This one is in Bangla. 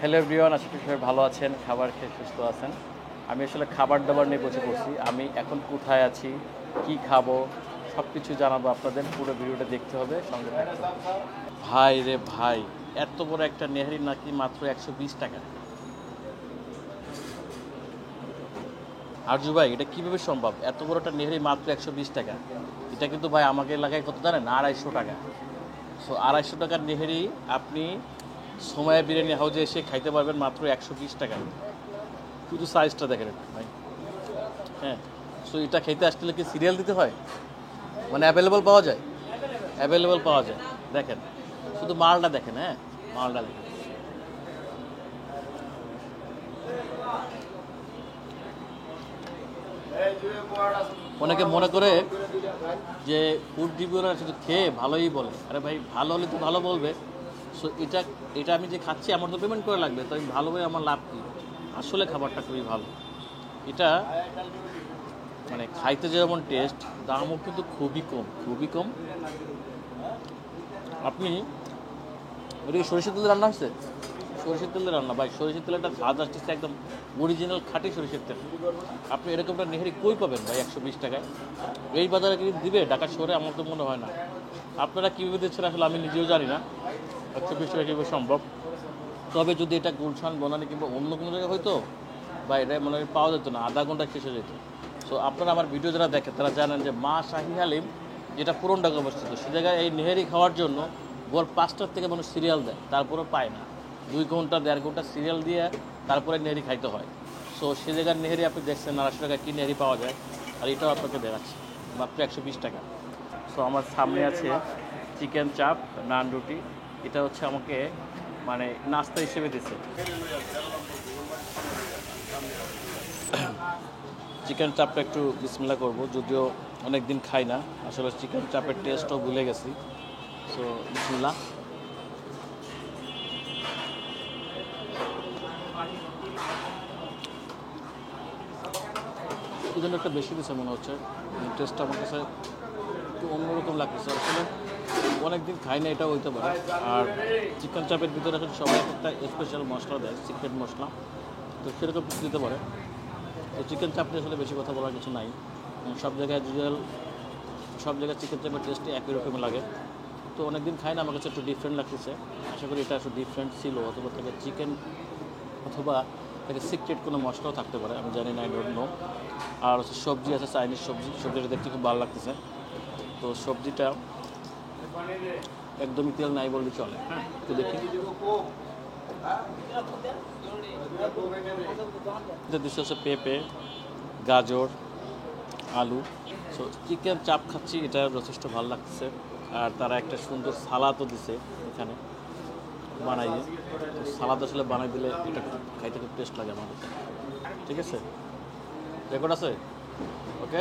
হ্যালো এভরিওয়ান, আশা করি সবাই ভালো আছেন, খাবার খেয়ে সুস্থ আছেন। আমি আসলে খাবার দাবার নিয়ে বসে পড়ছি। আমি এখন কোথায় আছি, কি খাবো, সব কিছু জানাবো আপনাদের। পুরো ভিডিওটা দেখতে হবে, সঙ্গে থাকতে হবে। ভাই রে ভাই, এত বড় একটা নেহারি নাকি মাত্র 120 টাকা। আরজু ভাই, এটা কীভাবে সম্ভব? এত বড় একটা নেহারি মাত্র 120 টাকা। এটা কিন্তু ভাই আমাকে এলাকায় কত জানেন? 250 টাকা। সো 250 টাকার নেহারি আপনি সময় বিরিয়ানি হাউসে এসে খাইতে পারবেন মাত্র 120 টাকা। শুধু সাইজটা দেখেন একটু ভাই। হ্যাঁ, সো এটা খেতে আসলে কি সিরিয়াল দিতে হয়? মানে অ্যাভেলেবল পাওয়া যায়, অ্যাভেলেবল পাওয়া যায়। দেখেন, শুধু মালটা দেখেন। হ্যাঁ, মালটা দেখেন। অনেকে মনে করে যে ফুড রিভিউরা শুধু খেয়ে ভালোই বলে। আরে ভাই, ভালো হলে তো ভালো বলবে। সো এটা এটা আমি যে খাচ্ছি, আমার তো পেমেন্ট করে লাগবে, তো আমি ভালো হয়ে আমার লাভ কী? আসলে খাবারটা খুবই ভালো। এটা মানে খাইতে যেমন টেস্ট, দামও কিন্তু খুবই কম, খুবই কম। আপনি ওটা কি সরিষার তেলে রান্না হচ্ছে? সরিষার তেলে রান্না ভাই, সরিষার তেলটা স্বাদ আসতেছে একদম অরিজিনাল খাঁটি সরিষার তেল। আপনি এরকমটা নেহারি কই পাবেন ভাই 120 টাকায়? এই বাজারে কি দিবে ঢাকা শহরে? আমার তো মনে হয় না। আপনারা কীভাবে দিচ্ছেন আসলে আমি নিজেও জানি না 120 টাকা কীভাবে সম্ভব। তবে যদি এটা গুলশান, বনানী কিংবা অন্য কোনো জায়গায় হয়তো বা এটা মনে হয় পাওয়া যেত না, আধা ঘন্টা শেষ হয়ে যেত। সো আপনারা আমার ভিডিও যারা দেখেন তারা জানেন যে মা শাহি হালিম যেটা পুরন ঢাকা অবস্থিত, সে জায়গায় এই নেহারি খাওয়ার জন্য ভোর 5টার থেকে মানুষ সিরিয়াল দেয়, তারপরেও পায় না। 2 ঘন্টা 1.5 ঘন্টা সিরিয়াল দিয়ে তারপরে নেহারি খাইতে হয়। সো সে জায়গার নেহারি আপনি দেখছেন 250 টাকা কী নেহারি পাওয়া যায়, আর এটাও আপনাকে দেখাচ্ছি মাত্র 120 টাকা। সো আমার সামনে আছে চিকেন চাপ, নান রুটি। এটা হচ্ছে আমাকে মানে নাস্তা হিসেবে দিচ্ছে। চিকেন চাপটা একটু বিসমিল্লাহ করব, যদিও অনেক দিন খাই না, আসলে চিকেন চাপের টেস্টও ভুলে গেছি। সো বিসমিল্লাহ। এই জন্য একটা বেশি দিচ্ছে মনে হচ্ছে, টেস্টটা আমার কাছে একটু অন্যরকম লাগতেছে। আসলে অনেক দিন খাই না, এটাও হইতে পারে। আর চিকেন চাপের ভিতরে এখন সবাই একটা স্পেশাল মশলা দেয়, সিক্রেট মশলা, তো সেরকম কিছু দিতে পারে। তো চিকেন চাপ নিয়ে আসলে বেশি কথা বলার কিছু নাই। সব জায়গায় সব জায়গায় চিকেন চাপের টেস্টই একই রকম লাগে। তো অনেক দিন খাই না, আমার কাছে একটু ডিফারেন্ট লাগতেছে। আশা করি এটা একটু ডিফারেন্ট ছিল, অথবা থেকে চিকেন, অথবা থেকে সিক্রেট কোনো মশলাও থাকতে পারে, আমি জানি না, আই ডোন্ট নো। আর হচ্ছে সবজি আছে, চাইনিজ সবজি, সবজিটা দেখতে খুব ভালো লাগতেছে। তো সবজিটা একদমই তেল নাই বললে চলে। হ্যাঁ, তো দেখি। এটা দিচ্ছে হচ্ছে পেঁপে, গাজর, আলু। সো চিকেন চাপ খাচ্ছি, এটা যথেষ্ট ভালো লাগতেছে। আর তারা একটা সুন্দর সালাদও দিছে এখানে বানাইয়ে। তো সালাদ আসলে বানাই দিলে এটা খুব খাইতে খুব টেস্ট লাগে আমাদের। ঠিক আছে, রেকর্ড আছে? ওকে।